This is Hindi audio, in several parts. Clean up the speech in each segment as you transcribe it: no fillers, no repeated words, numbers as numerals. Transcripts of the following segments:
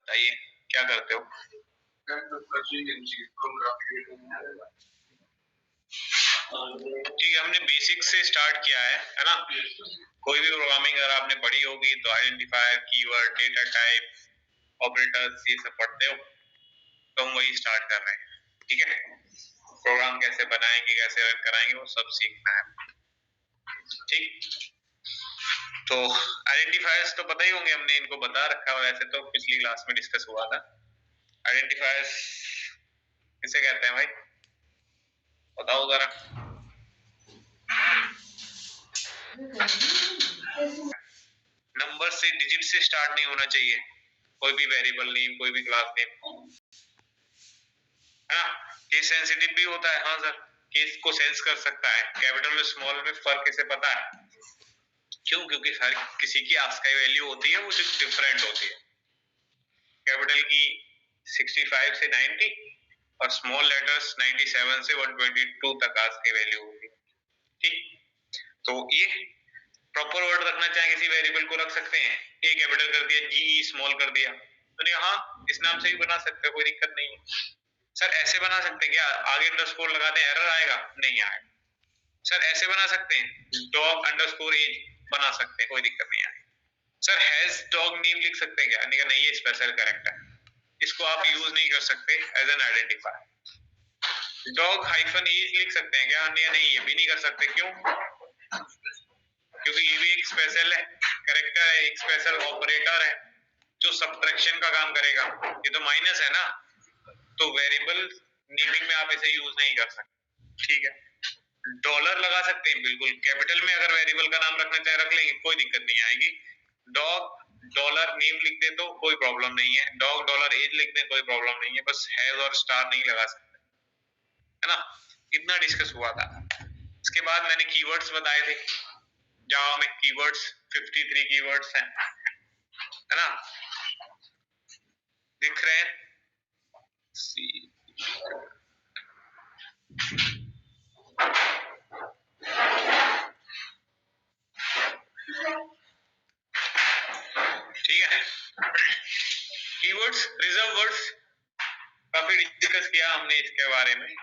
बताइए क्या करते हो? ठीक है, हमने बेसिक से स्टार्ट किया है ना। कोई भी प्रोग्रामिंग अगर आपने पढ़ी होगी तो identifier, keyword, data type, operators, ये सब पढ़ते हो, तो हम वही स्टार्ट कर रहे हैं। ठीक है, प्रोग्राम कैसे बनाएंगे, कैसे रन कराएंगे, वो सब सीखना है। ठीक, तो आइडेंटिफायर्स तो पता ही होंगे, हमने इनको बता रखा है, वैसे तो पिछली क्लास में डिस्कस हुआ था। आइडेंटिफायर्स किसे कहते हैं भाई, बताओ जरा। नंबर से, डिजिट से स्टार्ट नहीं होना चाहिए कोई भी वेरिएबल नेम, कोई भी क्लास नेम, है ना। केस सेंसिटिव भी होता है, हाँ सर, केस को सेंस कर सकता है। कैपिटल और स्मॉल में फर्क किसे पता है? क्यों? क्योंकि हर किसी की आस्काई वैल्यू होती है, वो डिफरेंट होती है। कैपिटल की 65 से 90 और स्मॉल लेटर्स 97 से 122 तक आस्काई वैल्यू होती है। ठीक, तो ये प्रॉपर वर्ड रखना चाहे किसी वेरिएबल को रख सकते हैं। ए कैपिटल कर दिया, जी स्मॉल कर दिया, तो हाँ इस नाम से भी बना सकते हो, कोई दिक्कत नहीं है। सर ऐसे बना सकते हैं क्या, आगे अंडरस्कोर लगाते हैं एरर आएगा? नहीं आएगा। सर ऐसे बना सकते हैं, डॉग अंडरस्कोर एज बना सकते हैं, कोई दिक्कत नहीं आएगी। सर हैज डॉग नेम लिख सकते हैं क्या? नहीं, ये स्पेशल कैरेक्टर है, इसको आप यूज नहीं कर सकते as an identifier. Dog hyphen age लिख सकते हैं क्या? नहीं, ये भी नहीं कर सकते। क्यों? क्योंकि ये भी एक स्पेशल है कैरेक्टर है, एक स्पेशल ऑपरेटर है जो सब्ट्रैक्शन का काम करेगा। ये तो माइनस है ना, तो वेरिएबल नेमिंग में आप इसे यूज नहीं कर सकते। ठीक है, डॉलर लगा सकते हैं, बिल्कुल कैपिटल में अगर वेरिएबल का नाम रखना चाहे रख लेंगे, कोई दिक्कत नहीं आएगी। डॉग डॉलर नेम लिख दे तो कोई प्रॉब्लम नहीं है, डॉग डॉलर एज लिख दे कोई प्रॉब्लम नहीं है, बस हैज और स्टार नहीं लगा सकते, है ना। इतना डिस्कस हुआ था। इसके बाद मैंने कीवर्ड्स बताए थे। जावा में कीवर्ड्स 53 कीवर्ड्स हैं, है ना, दिख रहे हैं। ठीक है, कीवर्ड्स, रिजर्व वर्ड्स काफी डिस्कस किया हमने इसके बारे में।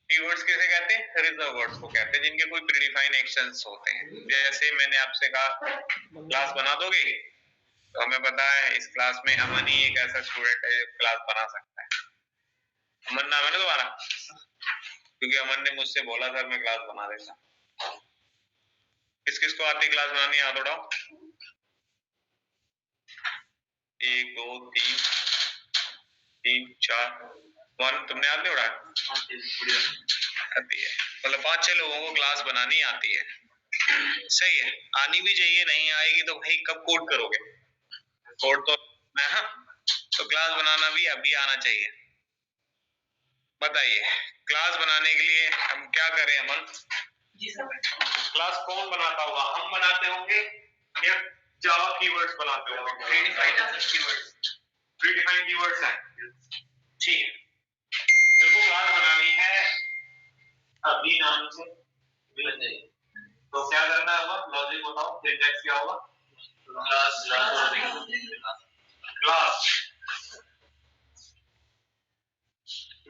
कीवर्ड्स किसे कहते हैं? रिजर्व वर्ड्स को कहते हैं, जिनके कोई प्रीडिफाइन एक्शंस होते हैं। जैसे मैंने आपसे कहा क्लास बना दोगे, तो हमें पता है इस क्लास में अमन ही एक ऐसा स्टूडेंट है जो क्लास बना सकता है। अमन नाम है ना तुम्हारा, क्योंकि अमन ने मुझसे बोला था मैं क्लास बना देता। किस किस को आती क्लास बनानी? हाथ उठाओ। 1 2 3 3 4 1। तुमने हाथ नहीं उठाया? आती है, मतलब 5-6 लोगों को क्लास बनानी आती है। सही है, आनी भी चाहिए। नहीं आएगी तो भाई कब कोड करोगे? कोड तो हाँ, तो क्लास बनाना भी अभी आना चाहिए। बताइए क्लास बनाने के लिए हम क्या करें? अमन जी सर, क्लास कौन बनाता होगा? हम बनाते होंगे या जावा कीवर्ड्स बनाते होंगे? प्रीडिफाइंड कीवर्ड्स हैं। ठीक है, मेरे को क्लास बनानी है अभी नाम से, तो क्या करना होगा? लॉजिक बताओ, सिंटैक्स क्या होगा? क्लास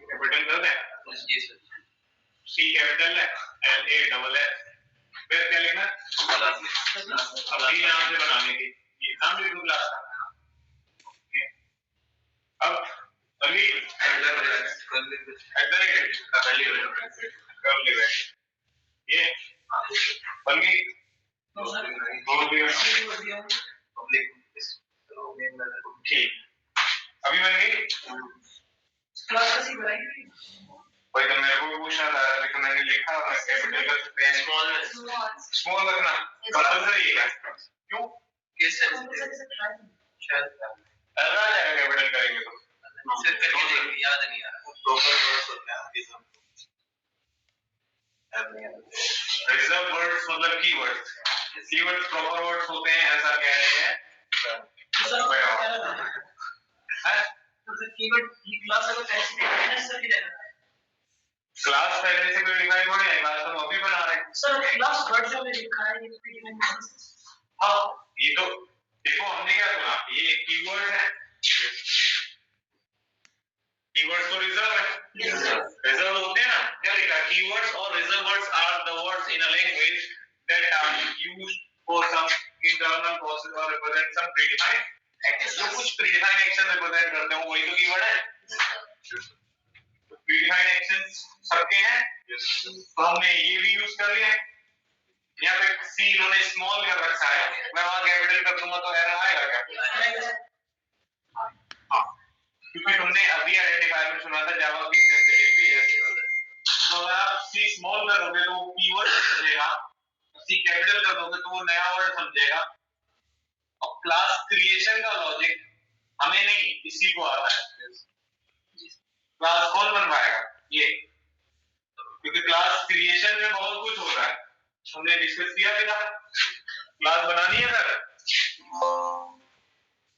कैपिटल कर दें, सी कैपिटल है, एल ए डबल एस, फिर क्या लिखना? अभी नाम से बनाने की, ये नाम लिख दो क्लास का। अब अली ये बन गई। ठीक, अभी बन गई क्लास कैसी बनाएंगे? भाई तो मेरे को भी पूछना था, लेकिन मैंने लिखा कैपिटल कर सकते हैं, स्मॉल रखना कंपलसरी है। क्यों? केस सेंसिटिव शायद ऐसा आ जाएगा कैपिटल करेंगे तो सिर्फ करके याद नहीं आ रहा। प्रॉपर वर्ड्स होते हैं, रिजर्व वर्ड्स मतलब कीवर्ड्स। कीवर्ड्स प्रॉपर वर्ड्स होते हैं, ऐसा कह रहे हैं। कीवर्ड की क्लास अगर कैसे डिफाइन सर की रहना है, क्लास पहले से कोई डिफाइन नहीं है, क्लास हम अभी बना रहे हैं सर। क्लास वर्ड जो में लिखा है ये डिफाइन। हाँ, ये तो देखो हमने क्या सुना, ये कीवर्ड है, कीवर्ड्स तो रिजर्व है, रिजर्व होते हैं ना, क्या लिखा, कीवर्ड्स और reserve words are the words in a language that are used for some internal process और रिप्रेजेंट सम प्रीडिफाइंड एक्शन। जो कुछ प्रीडिफाइंड एक्शन रिप्रेजेंट करते हैं वही तो कीवर्ड है। प्रीडिफाइंड एक्शंस सबके हैं, तो हमने ये भी यूज कर लिया। यहाँ पे सी इन्होंने स्मॉल कर रखा है, मैं वहां कैपिटल कर दूंगा तो एरर आएगा क्या? क्योंकि तुमने अभी आइडेंटिफायर में सुना था जावा की सेंसिटिव, तो आप सी स्मॉल करोगे तो कीवर्ड समझेगा, सी कैपिटल कर दोगे तो वो नया वर्ड समझेगा। और क्लास क्रिएशन का लॉजिक हमें नहीं, इसी को आता है। क्लास कौन बनवाएगा? ये, क्योंकि क्लास क्रिएशन में बहुत कुछ होता है, हमने डिस्कस किया था। क्लास बनानी है सर,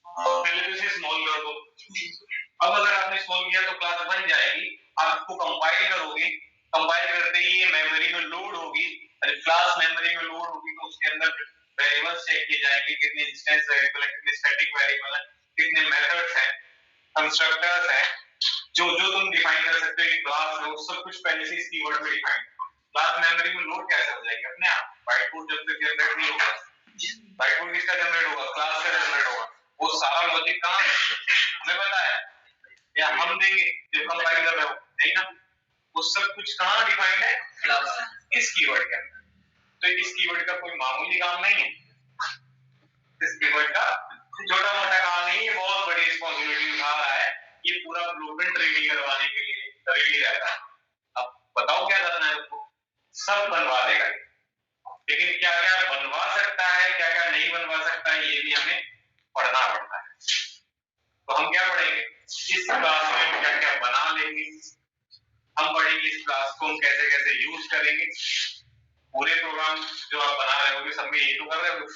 पहले तो इसे स्मॉल कर दो। अब अगर आपने स्मॉल किया तो क्लास बन जाएगी, आप इसको कंपाइल करोगे, कंपाइल करते ही ये मेमोरी में लोड होगी। अरे क्लास मेमोरी में लोड होगी तो उसके अंदर वेरिएबल्स चेक किए जाएंगे, कितने इंस्टेंस वेरिएबल है, कितने स्टैटिक वेरिएबल है, कितने मेथड्स हैं, कंस्ट्रक्टर्स हैं, जो जो तुम डिफाइन कर सकते हो एक क्लास में, वो सब कुछ पहले से इस कीवर्ड में डिफाइन। क्लास मेमोरी में लोड कैसे हो जाएगी अपने आप? बाइट कोड जब तक जनरेट नहीं होगा, बाइट कोड किसका जनरेट होगा? क्लास का जनरेट होगा। वो सारा लॉजिक कहां है हमें पता है, या हम देंगे जब कंपाइल कर रहे हो, नहीं ना? वो सब कुछ कहां डिफाइंड है? क्लास, इस कीवर्ड के अंदर। तो इस कीवर्ड का कोई मामूली काम नहीं है, इस कीवर्ड का छोटा मोटा काम नहीं है, बहुत बड़ी रिस्पांसिबिलिटी उठा रहा है। ये पूरा ब्लूप्रिंट रेडी करवाने के लिए रेडी रहता है। अब बताओ क्या करना है उसको, सब बनवा देगा। लेकिन क्या क्या बनवा सकता है, क्या क्या नहीं बनवा सकता है, ये भी हमें पढ़ना पड़ता है। तो हम क्या पढ़ेंगे इस क्लास में, क्या क्या बना लेंगे, हम पढ़ेंगे इस क्लास को हम कैसे कैसे यूज करेंगे। पूरे प्रोग्राम जो आप बना रहे होगे सब में यही तो कर रहे हो,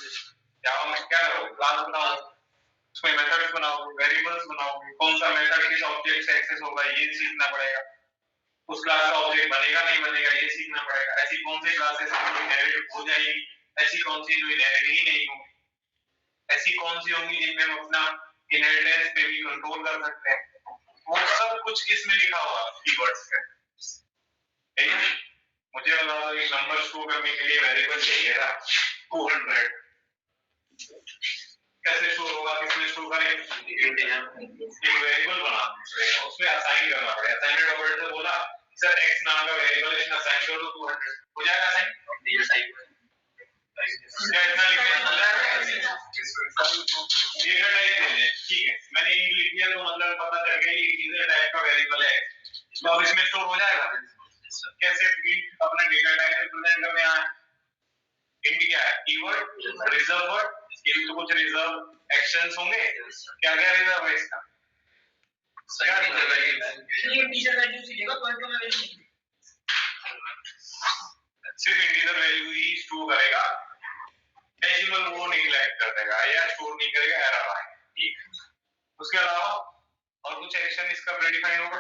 जावा में क्या करोगे? क्लास बनाओ, उसमें मेथड्स बनाओगे, वेरिएबल्स बनाओगे, कौन सा मेथड किस ऑब्जेक्ट से एक्सेस होगा ये सीखना पड़ेगा, उस क्लास का ऑब्जेक्ट बनेगा नहीं बनेगा ये सीखना पड़ेगा। ऐसी कौन सी क्लासेस इनहेरिट हो जाएगी, ऐसी कौन सी जो इनहेरिट ही नहीं होगी, ऐसी कौन सी होंगी जिनमें हम अपना इनहेरिटेंस पे भी कंट्रोल कर सकते हैं। वो सब कुछ किस में लिखा हुआ? कीवर्ड्स में। ठीक है, मुझे बताओ एक नंबर शो करने के लिए वेरिएबल चाहिए था 200, कैसे शो होगा, किसमें शो करें? इंटीजर, एक वेरिएबल बना उसमें असाइन करना पड़ेगा। असाइनमेंट ऑपरेटर बोला सर x नाम का वेरिएबल इसमें असाइन कर दो 200, हो जाएगा असाइन? क्या इतना लिखने हो जाएगा? डेटा टाइप देने, ठीक है, मैंने इंट लिख दिया तो मतलब पता चल गया ये इंटीजर टाइप का वेरिएबल है, तो अब इसमें स्टोर हो जाएगा। कैसे इंट अपना डेटा टाइप रिप्रेजेंट करने आया? इंट क्या है? कीवर्ड, रिजर्व वर्ड, इसके भी तो कुछ रिजर्व एक्शंस होंगे। क्या क्या रिजर्व है इसका? क्या रिजर्व है? ये इंटीजर वैल्यू से लेगा, पॉइंटर में वैल्यू नहीं, सिर्फ इंटीजर वैल्यू ही स्टोर करेगा, डेसिमल वो नेग्लेक्ट कर देगा या स्टोर नहीं करेगा, एरर आएगा। ठीक, उसके अलावा और कुछ एक्शन इसका प्रीडिफाइन होगा?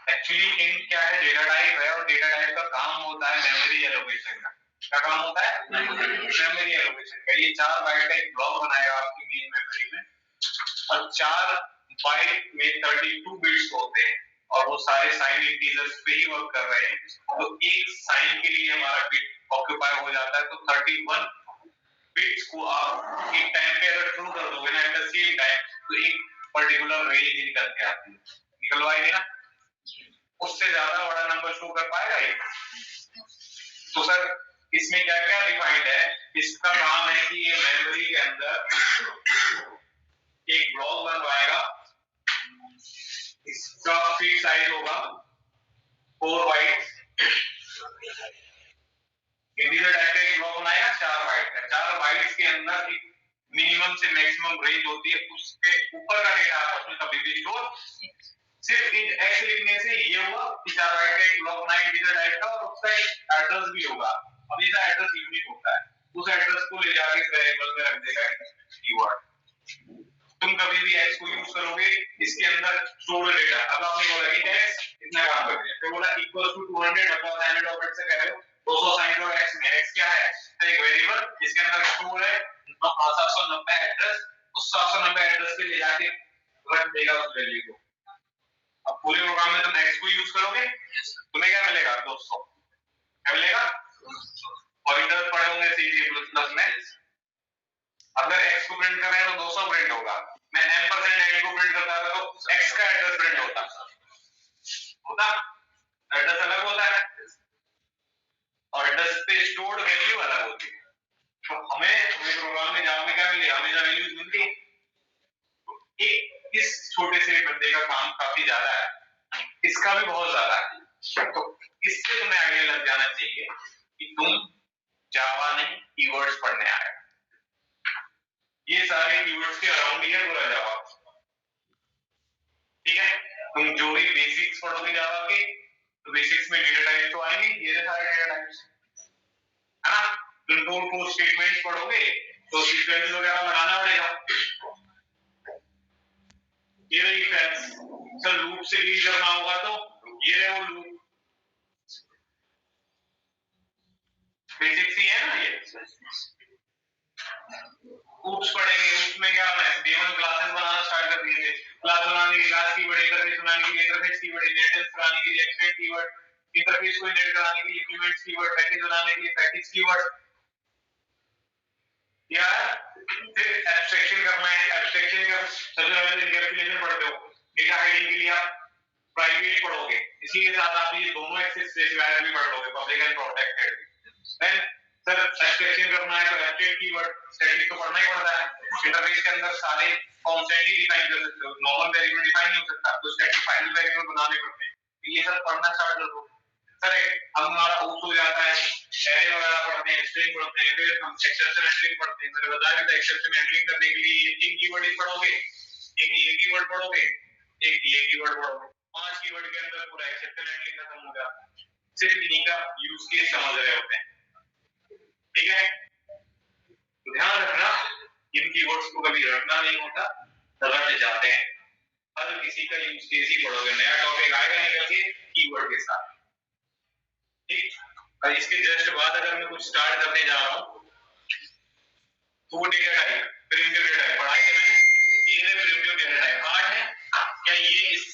एक्चुअली इंट क्या है? डेटा टाइप है, और डेटा टाइप का काम होता है मेमोरी एलोकेशन का। क्या काम होता है? मेमोरी एलोकेशन का। ये 4 बाइट का एक ब्लॉक बनाएगा आपकी मेन मेमोरी में, और 4 बाइट में 32 बिट्स होते हैं, और वो सारे साइन इंटीजर्स पे ही वर्क कर रहे हैं। तो एक साइन के लिए हमारा बिट ऑक्यूपाई हो जाता है, तो 31 बिट्स को आप एक टाइम पे अगर थ्रू कर दोगे ना एट द सेम टाइम, तो एक पर्टिकुलर रेंज निकल के आती है, निकलवाएगी ना? उससे ज्यादा बड़ा नंबर शो कर पाएगा ये? तो सर इसमें क्या क्या डिफाइंड है? इसका काम है कि ये मेमोरी के अंदर एक ब्लॉक बनवाएगा, इसका फिक्स साइज होगा 4 बाइट्स, इंटीजर टाइप का एक ब्लॉक बनाएगा 4 बाइट का। 4 बाइट्स के अंदर एक मिनिमम से मैक्सिमम रेंज होती है, उसके ऊपर का डेटा आप उसमें कभी भी स्टोर। सिर्फ एक्स लिखने से ये हुआ कि 4 बाइट का एक ब्लॉक बनाए इंटीजर टाइप का, और उसका एक एड्रेस भी होगा। अब इसका एड्रेस यूनिक होता है, उस एड्रेस को ले जाके इस वेरिएबल में रख देगा कीवर्ड। तुम कभी भी एक्स को यूज करोगे इसके अंदर स्टोर डेटा। अब आपने बोला कि एक्स इतना काम कर दिया, फिर बोला इक्वल टू 200, मतलब असाइनमेंट ऑपरेटर से कह रहे हो 200 साइन करो एक्स में। एक्स क्या है? एक वेरिएबल, इसके अंदर स्टोर है, तो खासा 790 एड्रेस, उस 790 एड्रेस पे ले जाके रख देगा उस वैल्यू को। अब पूरे प्रोग्राम में तुम x को यूज करोगे, तुम्हें क्या मिलेगा 200, क्या मिलेगा? पॉइंटर पड़े होंगे C++ में, अगर x को प्रिंट कर रहे हैं तो 200 प्रिंट होगा। मैं m% n को प्रिंट करता था तो x का एड्रेस प्रिंट होता एड्रेस अलग होता है और एड्रेस पे स्टोर्ड वैल्यू अलग होती है। तो हमें प्रोग्राम में जावा में क्या मिली, हमेशा वैल्यूज मिलती है। इस छोटे से बंदे का काम काफी ज्यादा है, इसका भी बहुत ज्यादा है। तो इससे तुम्हें आइडिया लग जाना चाहिए कि तुम जावा नहीं कीवर्ड्स पढ़ने आए। ये सारे कीवर्ड्स के अराउंड ही है पूरा जावा, ठीक है। तुम जो भी बेसिक्स पढ़ोगे जावा के, तो बेसिक्स में डेटा टाइप तो आएंगे, ये सारे डेटा टाइप्स है ना। तुम टू स्टेटमेंट्स पढ़ोगे तो सीक्वेंस वगैरह लगाना पड़ेगा। ये रही फ्रेंड्स, सर लूप से डील करना होगा तो ये रहे वो लूप, बेसिक्स ही है ना ये। लूप्स पढ़ेंगे, उसमें क्या है, D1 क्लासेस बनाना स्टार्ट कर दिए थे। क्लास बनाने की क्लास कीवर्ड, इंटरफेस बनाने की इंटरफेस कीवर्ड, इनहेरिटेंस कराने के लिए एक्सटेंड कीवर्ड, इंटरफेस को इनहेरिट कराने के लिए इंप्लीमेंट्स कीवर्ड, पैकेज बनाने के लिए पैकेज कीवर्ड, या फिर एब्स्ट्रैक्शन करना है। एब्स्ट्रैक्शन का सबसे पहले एनकैप्सुलेशन पढ़ते हो, डेटा हाइडिंग के लिए आप प्राइवेट पढ़ोगे, इसी के साथ आप ये दोनों एक्सेस स्पेसिफायर भी पढ़ लोगे, public and protected. Then sir abstraction करना है तो एब्स्ट्रैक्ट कीवर्ड, स्टैटिक तो पढ़ना ही पड़ता है। इंटरफेस के अंदर सारे कांस्टेंट ही डिफाइन कर सकते हो, नॉर्मल वेरिएबल डिफाइन नहीं हो सकता, तो स्टैटिक फाइनल वेरिएबल बनाने पड़ते हैं। ये सब पढ़ना स्टार्ट कर दो। सर अब हमारा आउट हो जाता है, एरे वगैरह पढ़ते हैं, स्ट्रिंग पढ़ते हैं, फिर हम एक्सेप्शन हैंडलिंग पढ़ते हैं। मैंने बताया था एक्सेप्शन हैंडलिंग करने के लिए ये 3 कीवर्ड ही पढ़ोगे, एक ये कीवर्ड पढ़ोगे, एक ये कीवर्ड पढ़ोगे, 5 कीवर्ड के अंदर पूरा एक्सेप्शन हैंडलिंग खत्म हो जाता है। सिर्फ इन्हीं का यूज केस समझ रहे होते हैं, ठीक है। तो ध्यान रखना, इन कीवर्ड्स को कभी रटना नहीं होता, रट जाते हैं। हर किसी का यूज केस ही पढ़ोगे, नया टॉपिक आएगा निकल के कीवर्ड के साथ, ठीक। और इसके जस्ट बाद अगर मैं कुछ स्टार्ट करने जा रहा हूं तो वो data type, primitive data type पढ़ाई है मैंने, ये है प्रिमिटिव डेटा टाइप 8 है। क्या ये इस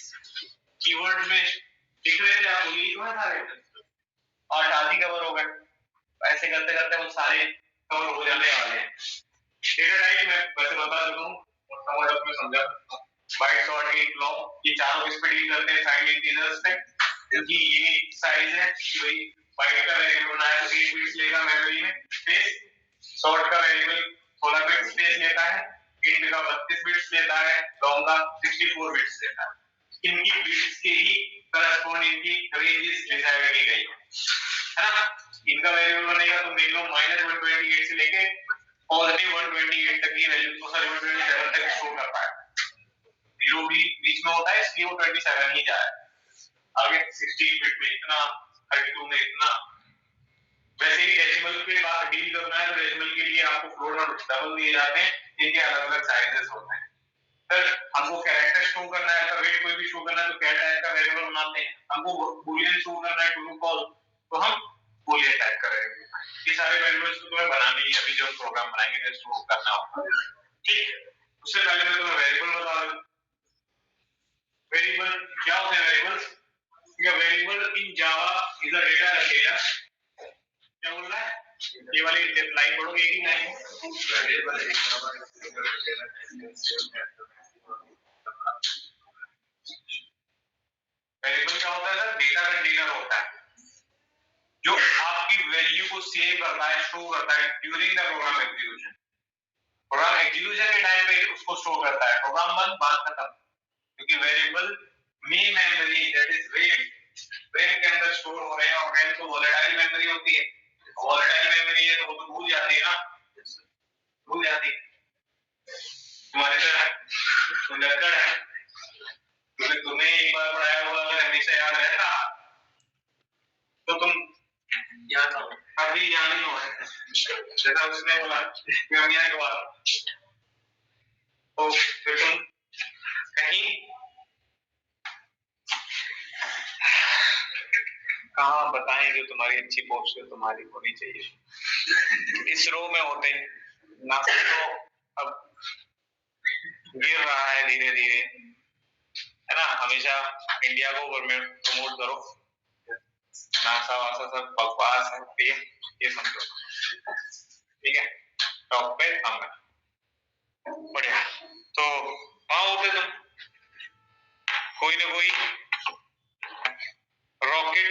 कीवर्ड में दिख रहे थे आपको? ये क्यों था रे 8 आदि कवर हो गए, ऐसे करते करते वो सारे कवर हो जाने वाले हैं। डेटा टाइप में वैसे बता दूं और समझ में समझा, बाइट सॉर्ट इंट लॉन्ग, ये चारों किस पे डील करते हैं, फाइंड इंटीजर्स पे, क्योंकि ये साइज है कि भाई बाइट का वेरिएबल बनाया तो 8 बिट्स लेगा मेमोरी में स्पेस, सॉर्ट का वेरिएबल 16 बिट्स स्पेस लेता है, इंट का 32 बिट्स लेता है, लॉन्ग का 64 बिट्स लेता है। इनकी बिट्स के ही करस्पॉन्ड इनकी रेंजेस डिसाइड की गई है ना। इनका वेरिएबल बनेगा तो मिनिमम -128 से लेके पॉजिटिव 128 तक की वैल्यू, तो सर 127 तक स्टोर कर पाए। जीरो भी बीच में होता है इसलिए वो 27 ही जाए, आगे 16 बिट में इतना, 32 में इतना। वैसे ही डेसिमल के बाद डील करना है तो डेसिमल के लिए आपको फ्लोट और डबल दिए जाते हैं, इनके अलग अलग साइजेस होते हैं। सर हमको कैरेक्टर शो करना है, अल्फाबेट कोई भी शो करना है तो कैर टाइप का वेरिएबल बनाते हैं। हमको बूलियन शो करना है, ट्रू फॉल्स, तो हम बूलियन टाइप का वेरिएबल। ये सारे वेरिएबल्स तो तुम्हें बनाने ही अभी जो प्रोग्राम बनाएंगे तो शो करना होगा, ठीक। उससे पहले मैं तुम्हें वेरिएबल बता दूं। वेरिएबल क्या होते हैं? Variables, variable in Java is a data container. क्या बोल रहा है? ये वाली लाइन पढ़ो, एक ही लाइन। वेरिएबल क्या होता है सर? डेटा कंटेनर होता है जो आपकी वैल्यू को सेव करता है, स्टोर करता है during the program execution. Program execution के टाइम पे उसको स्टोर करता है, प्रोग्राम बंद, बात खत्म। क्योंकि वेरिएबल में मेमोरी दैट इज रैम के अंदर स्टोर हो रहे हैं, और रैम तो वोलेटाइल मेमोरी होती है। वोलेटाइल मेमोरी है तो वो तो भूल जाती है ना, भूल जाती है। तुम्हारे तरह लड़का है, क्योंकि तुम्हें एक बार पढ़ाया हुआ अगर हमेशा याद रहता तो तुम याद हो, अभी याद नहीं हो रहा जैसा उसने बोला मियां के बाद, तो फिर तुम कहीं कहाँ बताएं जो तुम्हारी अच्छी पोस्ट तुम्हारी होनी चाहिए। इस रो में होते हैं ना, तो गिर रहा है धीरे धीरे, है ना। हमेशा इंडिया को प्रमोट करो, नासा वासा सब बकवास है, ये समझो, ठीक है। टॉप पे हम बढ़िया। तो वहां होते तुम कोई ना कोई रॉकेट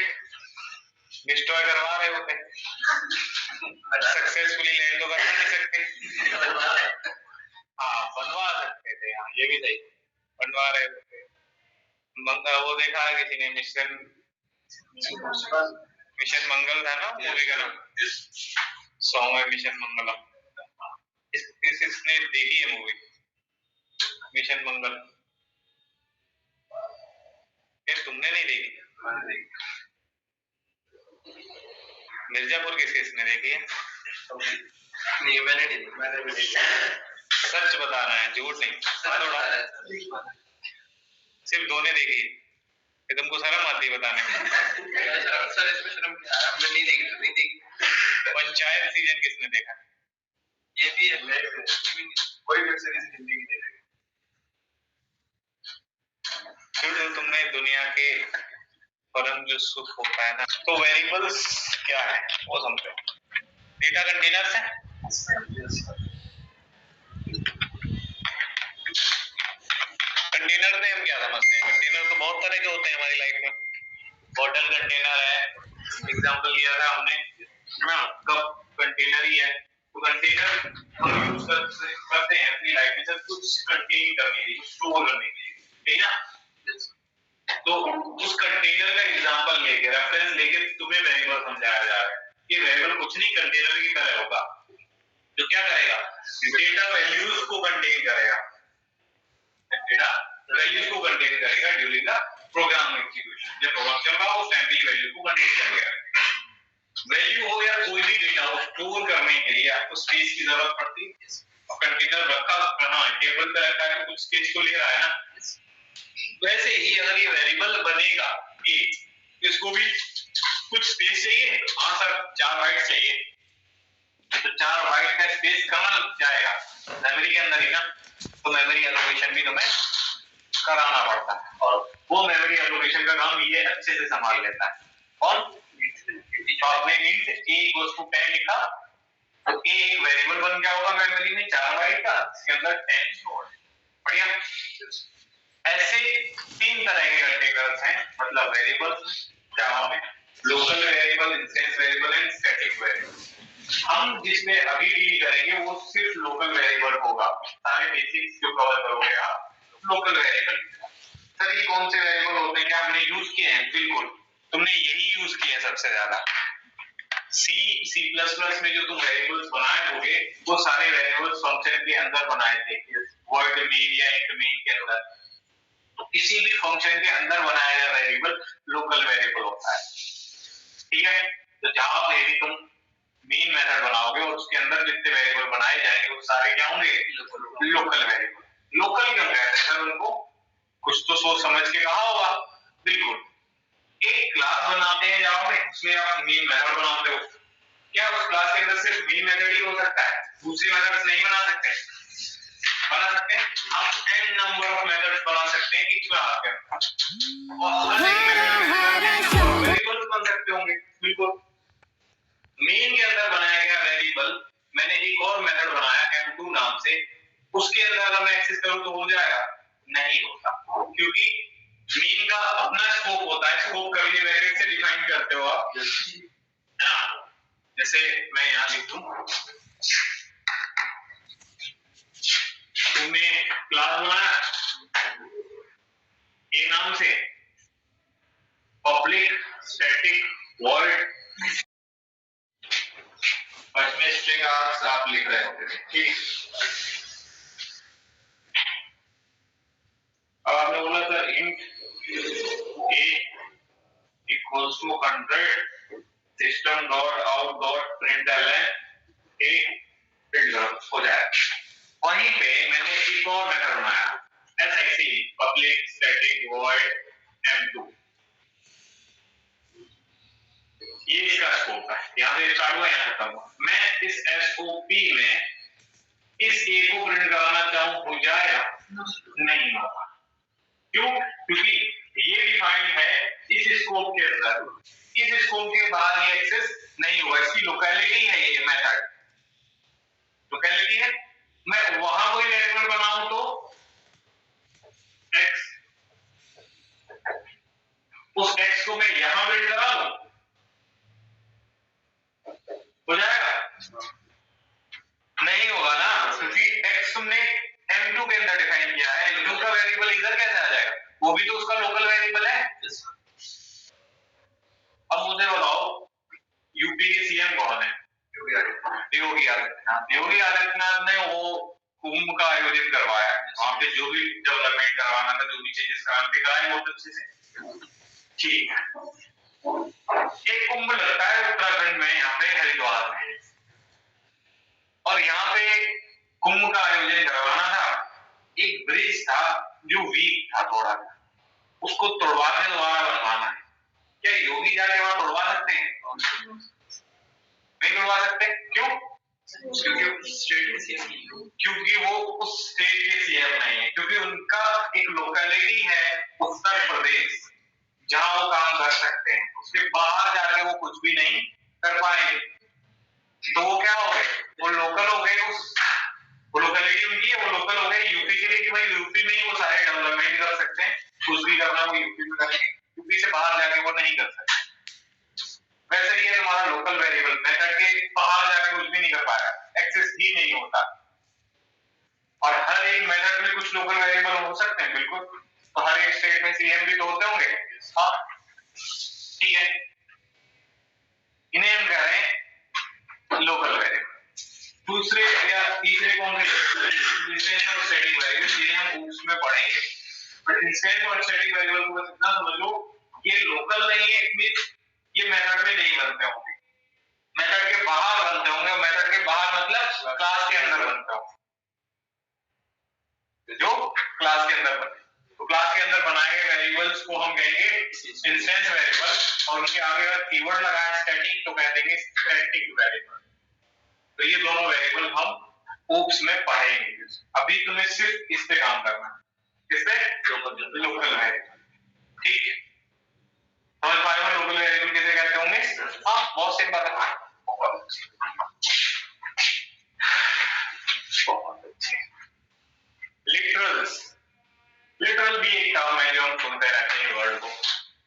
डिस्ट्रॉय करवा रहे होते, सक्सेसफुली लैंड तो कर नहीं सकते, हाँ बनवा सकते थे, हाँ ये भी सही, बनवा रहे होते। वो देखा है किसी ने, मिशन मंगल था ना मूवी का नाम, सॉन्ग है मिशन मंगलम। इसने देखी है मूवी मिशन मंगल? ये तुमने नहीं देखी? मिर्जापुर किसने देखी है? नहीं मैंने भी देखी। सच बताना है, झूठ नहीं। थोड़ा सिर्फ दो ने देखी है, तुमको शर्म आती है बताने में? सर इसमें शर्म क्या है, हमने नहीं देखी। पंचायत सीजन किसने देखा? ये भी है, कोई वेब सीरीज हिंदी की नहीं देखी। क्यों? तुमने दुनिया के परम जो सुख होता है ना, तो वेरिएबल्स क्या है वो समझो। डेटा कंटेनर्स है, कंटेनर में हम क्या समझते हैं? कंटेनर तो बहुत तरह के होते हैं हमारी लाइफ में। बॉटल कंटेनर है, एग्जांपल लिया था हमने, है ना। कप कंटेनर ही है, तो कंटेनर हम यूज करते हैं अपनी लाइफ में सब कुछ कंटेन करने के लिए, स्टोर करने के लिए, ठीक है ना। तो उस कंटेनर का एग्जांपल लेके, रेफरेंस लेके तुम्हें वेरिएबल समझाया जा रहा है कि वेरिएबल कुछ नहीं कंटेनर की तरह होगा, जो क्या करेगा, डेटा वैल्यूज को कंटेन करेगा, डेटा वैल्यूज को कंटेन करेगा ड्यूरिंग द प्रोग्राम एग्जीक्यूशन। जब प्रोग्राम चल रहा हो उस टाइम पे वैल्यू को कंटेन करेगा। वैल्यू हो या कोई भी डेटा हो, स्टोर करने के लिए आपको स्पेस की जरूरत पड़ती है। कंटेनर रखा कहां, टेबल पे रखा है, कुछ स्पेस तो ले रहा है ना। वैसे ही अगर ये वेरिएबल बनेगा ए, इसको भी कुछ स्पेस चाहिए। हाँ सर 4 बाइट चाहिए, तो 4 बाइट का स्पेस कहाँ जाएगा? मेमोरी के अंदर ही ना। तो मेमोरी एलोकेशन भी तुम्हें कराना पड़ता है, और वो मेमोरी एलोकेशन का काम ये अच्छे से संभाल लेता है। और आपने int a equals to 10 लिखा, तो a एक वेरिएबल बन गया होगा मेमोरी में 4 बाइट का, इसके अंदर 10 स्टोर। बढ़िया। ऐसे 3 तरह के कंटेनर्स हैं, मतलब वेरिएबल जावा में, local variable, instance variable and static variable. हम जिसमें अभी डील करेंगे वो सिर्फ लोकल वेरिएबल होगा। सारे बेसिक्स जो कवर करोगे आप लोकल वेरिएबल। सर ये कौन से वेरिएबल होते हैं, क्या हमने यूज किए हैं? बिल्कुल, तुमने यही यूज किए हैं सबसे ज्यादा। C++ में जो तुम वेरिएबल्स बनाए होगे वो सारे वेरिएबल्स फंक्शन के अंदर बनाए थे, वॉइड मेन या इंट मेन के अंदर। तो किसी भी फंक्शन के अंदर बनाया गया वेरिएबल लोकल वेरिएबल होता है, ठीक है। तो जावा में भी तुम मेन मेथड बनाओगे और उसके अंदर जितने वेरिएबल बनाए जाएंगे वो सारे क्या होंगे? Local variable. लोकल क्यों कहते हैं सर उनको? कुछ तो सोच समझ के कहा होगा। बिल्कुल, एक क्लास बनाते हैं जावा में, उसमें आप मेन मेथड बनाते हो, क्या उस क्लास के अंदर सिर्फ मेन मेथड ही हो सकता है? दूसरे मेथड्स नहीं बना सकते? बना सकते हैं। हम n नंबर ऑफ मेथड्स बना सकते हैं एक क्लास के अंदर, और हर एक मेथड वेरिएबल्स बन सकते होंगे। बिल्कुल, मेन के अंदर बनाया गया वेरिएबल मैंने एक और मेथड बनाया m2 नाम से, उसके अंदर अगर मैं एक्सेस करूं तो हो जाएगा? नहीं होता, क्योंकि मेन का अपना स्कोप होता है। स्कोप कर्ली ब्रैकेट से डिफाइन करते हो आप, है ना। जैसे मैं यहां लिख दूं, तुमने क्लास बनाया ए नाम से, पब्लिक स्टैटिक वॉइड, इसमें स्ट्रिंग आप लिख रहे होते थे, ठीक। अब आपने बोला sir int a equals to 100 system dot out dot println a हो जाए। वहीं पे मैंने एक और मेथड बनाया SIC, public static void m2। ये इसका स्कोप है, यहाँ से स्टार्ट हुआ यहाँ खत्म हुआ। मैं इस SOP में इस a को प्रिंट कराना चाहूं हो जाएगा? नहीं होगा। क्यों? क्योंकि ये डिफाइंड है इस स्कोप के अंदर, इस स्कोप के बाहर ये एक्सेस नहीं होगा। इसकी लोकेलिटी है ये मेथड, लोकेलिटी है। मैं वहां कोई वेरिएबल बनाऊं तो x, उस x को मैं यहां बिल्ड करा लूं, हो जाएगा? नहीं होगा ना, क्योंकि x तुमने m2 के अंदर डिफाइन किया है, m2 का वेरिएबल इधर कैसे आ जाएगा? वो भी तो उसका लोकल वेरिएबल है। अब मुझे बताओ यूपी के सीएम कौन है? योगी आदित्यनाथ। योगी आदित्यनाथ ने वो कुंभ का आयोजन करवाया, वहां पे जो भी डेवलपमेंट करवाना था, जो भी चेंजेस कराने कराए बहुत अच्छे से, ठीक है। एक कुंभ लगता है उत्तराखंड में, यहाँ पे हरिद्वार में, और यहाँ पे कुंभ का आयोजन करवाना था। एक ब्रिज था जो वीक था थोड़ा, उसको तोड़वा के दोबारा बनवाना है। क्या योगी जाके वहां तोड़वा सकते हैं? नहीं तोड़वा सकते। क्यों? क्योंकि वो उस स्टेट के सीएम नहीं है, क्योंकि उनका एक लोकेलिटी है उत्तर प्रदेश, जहां वो काम कर सकते हैं। उसके बाहर जाके वो कुछ भी नहीं कर पाएंगे। तो वो क्या हो गए? वो लोकल हो गए, वो लोकेलिटी उनकी है, वो लोकल हो गए यूपी के लिए कि भाई यूपी में ही वो सारे डेवलपमेंट कर सकते हैं, कुछ भी करना वो यूपी में करेंगे, यूपी से बाहर जाके वो नहीं कर सकते। वैसे ही हमारा लोकल वेरिएबल मेथड के बाहर जाके कुछ भी नहीं कर पाएगा, एक्सेस ही नहीं होता। और हर एक मेथड में कुछ लोकल वेरिएबल हो सकते हैं, बिल्कुल। तो हर एक स्टेट में सीएम भी तो होते होंगे, हाँ, ठीक है। इन्हें हम कह रहे हैं लोकल वेरिएबल। दूसरे या तीसरे कौन से? इंस्टेंस और स्टैटिक वेरिएबल, जिन्हें हम उसमें पढ़ेंगे। बट इंस्टेंस और स्टैटिक वेरिएबल को बस इतना समझ लो, ये लोकल नहीं है, इट मींस ये मेथड में नहीं बनते होंगे, मेथड के बाहर बनते होंगे। मेथड के बाहर मतलब क्लास के अंदर बनते होंगे, जो क्लास के अंदर बने। तो क्लास के अंदर बनाए गए वेरिएबल्स को हम कहेंगे इंस्टेंस वेरिएबल, और उनके आगे अगर कीवर्ड लगाए स्टैटिक तो कह देंगे स्टैटिक वेरिएबल। तो ये दोनों वेरिएबल हम ओप्स में पढ़ेंगे। अभी तुम्हें सिर्फ इस पे काम करना है, किस पे? लोकल वेरिएबल, ठीक। समझ पाए हो लोकल वेरिएबल किसे कहते होंगे? हाँ, बहुत सिंपल है, बहुत अच्छे। लिटरल्स, लिटरल भी एक टर्म है जो हम सुनते रहते हैं वर्ड को,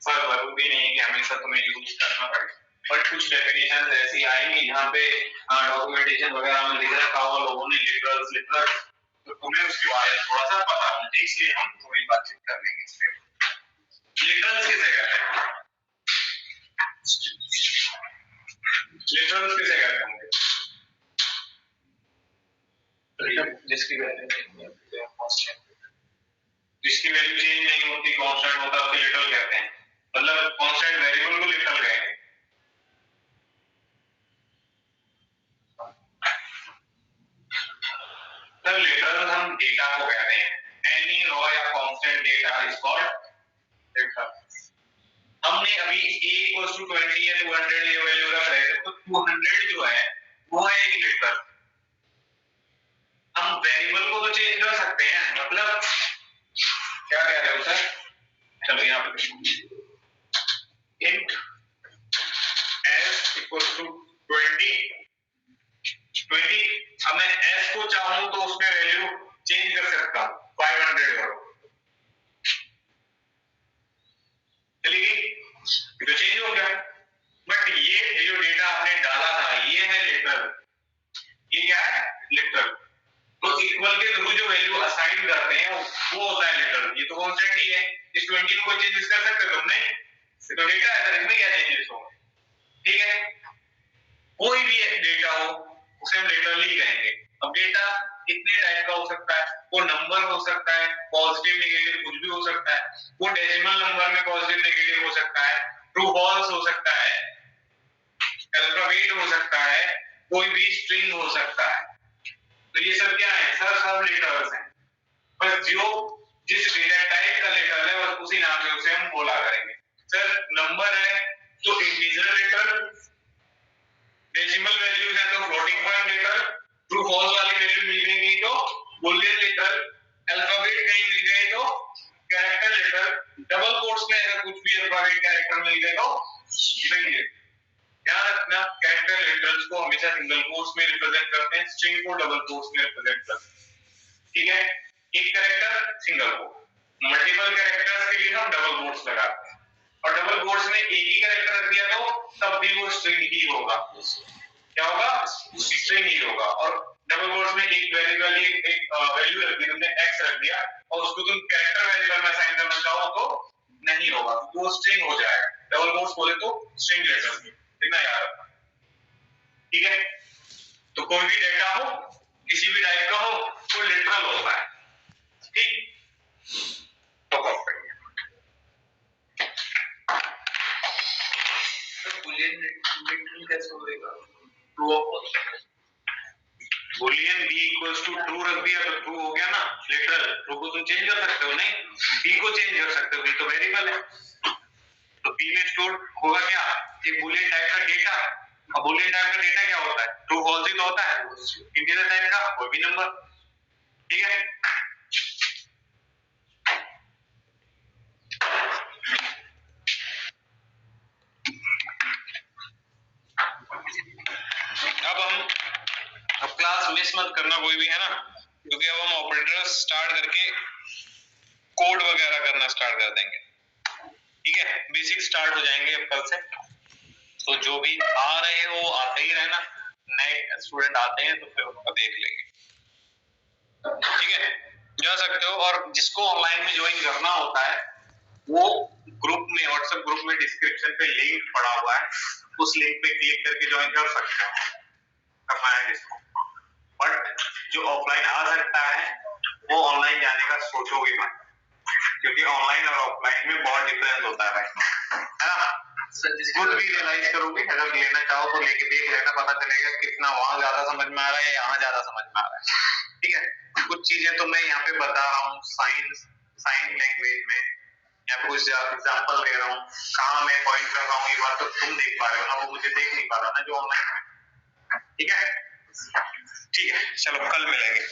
पर जरूरी नहीं है कि हमेशा तुम्हें यूज करना पड़े। बट कुछ डेफिनेशंस ऐसी आएंगी जहाँ पे डॉक्यूमेंटेशन वगैरह में लिख रखा होगा लोगों ने लिटरल्स, लिटरल्स, तो तुम्हें उसके बारे में थोड़ा सा पता होना चाहिए, इसलिए हम थोड़ी बातचीत कर लेंगे इस पे। लिटरल्स किसे कहते हैं? लिटरल्स किसे कहते होंगे? जिसकी वैल्यू चेंज नहीं होती, कांस्टेंट होता है, उसे लिटरल कहते हैं। मतलब कांस्टेंट वेरिएबल को लिटरल कहेंगे। तो लिटरल हम डेटा को कहते हैं। एनी रॉ या constant data is called literal. हमने अभी a = 20 या 200 ये वैल्यू रख रहे थे, तो 200 जो है वो है एक लिटरल। हम वेरिएबल को तो चेंज कर सकते हैं, मतलब क्या कह रहे हो सर? चलो यहाँ पे int s = 20, अब मैं s को चाहूं तो उसमें वैल्यू चेंज कर सकता हूं, 500 करो, चलिए तो चेंज हो गया। बट ये जो डेटा आपने डाला था ये है लिटरल, ये क्या है? लिटरल। तो इक्वल के थ्रू जो वैल्यू असाइन करते हैं वो होता है लिटरल। ये तो कांस्टेंट ही है, इस 20 को कोई चेंजेस कर सकते हो तुमने? तो डेटा है, इसमें क्या चेंजेस हो, ठीक है। कोई भी डेटा हो उसे हम लिटरल ही कहेंगे। अब डेटा कितने टाइप का हो सकता है? वो नंबर हो सकता है, पॉजिटिव नेगेटिव कुछ भी हो सकता है, वो डेसिमल नंबर में पॉजिटिव नेगेटिव हो सकता है, ट्रू फॉल्स हो सकता है, अल्फाबेट हो सकता है, कोई भी स्ट्रिंग हो सकता है। तो ये सब क्या है सर? सब लिटरल्स हैं। बस जो जिस डेटा टाइप का लिटरल है बस उसी नाम से उसे हम बोला करेंगे। सर नंबर है तो इंटीजर लिटरल, डेसिमल वैल्यूज है तो floating point literal, true false वाली वैल्यू मिलेगी तो बूलियन लिटरल, अल्फाबेट हमेशा सिंगल कोट्स में रिप्रेजेंट करते हैं, स्ट्रिंग को डबल कोट्स में रिप्रेजेंट करते हैं। ठीक है, एक character single quote, multiple characters के लिए हम डबल कोट्स लगाते हैं, और डबल कोट्स में एक ही कैरेक्टर रख दिया तो तब भी वो स्ट्रिंग ही होगा। क्या होगा? स्ट्रिंग ही होगा। और डबल कोट्स में एक वेरिएबल एक वैल्यू रख दी तुमने, x रख दिया, और उसको तुम कैरेक्टर वेरिएबल में असाइन करना चाहो तो नहीं होगा, वो स्ट्रिंग हो जाएगा। डबल कोट्स बोले तो स्ट्रिंग लेटर्स में, इतना याद रखना। ठीक है, तो कोई भी डेटा हो, किसी भी टाइप का हो, वो लिटरल होता है। ठीक, तो बूलियन लिटरल कैसे होगा? ट्रू और false. Boolean b equals to true रख दिया तो ट्रू हो गया ना, लिटरल। ट्रू को तुम चेंज कर सकते हो नहीं, b को चेंज कर सकते हो, b तो वेरिएबल है। तो b में स्टोर होगा क्या? एक बूलियन टाइप का डेटा। अब बूलियन टाइप का डेटा क्या होता है? ट्रू फॉल्स ही तो होता है, इंटीजर टाइप का कोई भी नंबर। ठीक है, अब क्लास मिस मत करना कोई भी, है ना, क्योंकि अब हम ऑपरेटर स्टार्ट करके कोड वगैरह करना स्टार्ट कर देंगे। ठीक है, बेसिक स्टार्ट हो जाएंगे अब कल से, तो जो भी आ रहे हो आते ही रहना, नए स्टूडेंट आते हैं तो फिर उनका देख लेंगे। ठीक है, जा सकते हो, और जिसको ऑनलाइन में ज्वाइन करना होता है वो ग्रुप में, व्हाट्सएप ग्रुप में डिस्क्रिप्शन पे लिंक पड़ा हुआ है, उस लिंक पे क्लिक करके ज्वाइन कर सकते हो, करना है जिसको। बट जो ऑफलाइन आ सकता है वो ऑनलाइन जाने का सोचोगे मत, क्योंकि ऑनलाइन और ऑफलाइन में बहुत डिफरेंस होता है भाई, है ना। खुद भी रियलाइज करोगे, अगर लेना चाहो तो लेके देख लेना, पता चलेगा कितना वहां ज्यादा समझ में आ रहा है या यहाँ ज्यादा समझ में आ रहा है। ठीक है, कुछ चीजें तो मैं यहाँ पे बता रहा हूँ साइन लैंग्वेज में, या कुछ एग्जांपल दे रहा हूँ, कहाँ मैं पॉइंट कर रहा हूँ, ये बात तो तुम देख पा रहे हो ना, वो मुझे देख नहीं पा रहा ना जो ऑनलाइन में। ठीक है, चलो कल मिलेंगे।